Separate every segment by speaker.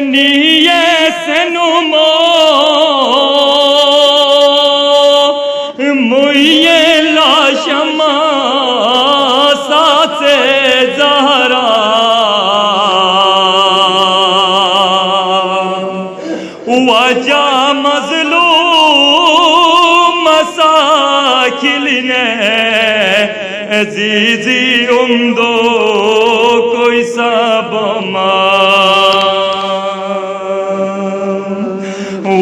Speaker 1: نیے سنمو مویے لاشما ساتھ زہرا وجہ مظلوم مساکلنے عزیزی امدو کوئی سب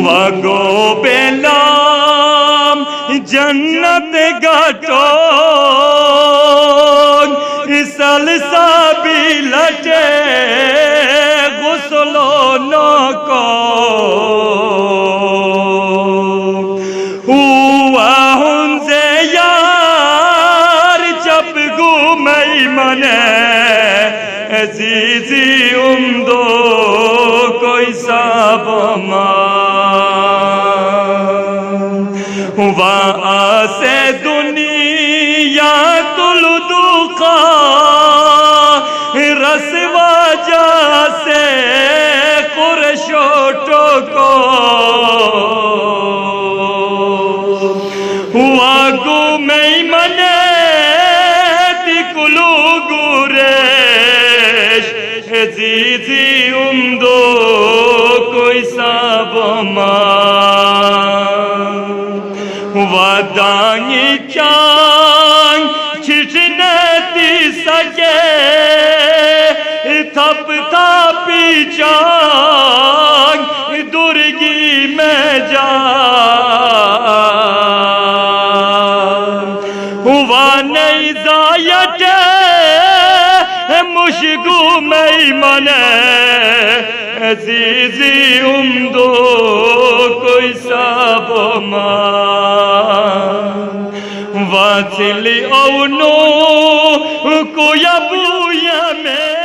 Speaker 1: وگو بیلام جنت گٹو سلسابی لٹے غسلو نکو ہنزے یار چپ گو میمن عزیزی امدو کوئی سب وآسے دنیا تلدقا رسوا جاسے قرشوٹو کو واگو میمنے تی کلو گوریش عزیزی امدو کوئی سب ودانی چانگ چھٹنتی سکے تھپ تھاپی چانگ درگی میں جان ہوا نہیں زایت مشگو میمن عزیزی امدو کوئی سب واصلی اونو کو یبویا میں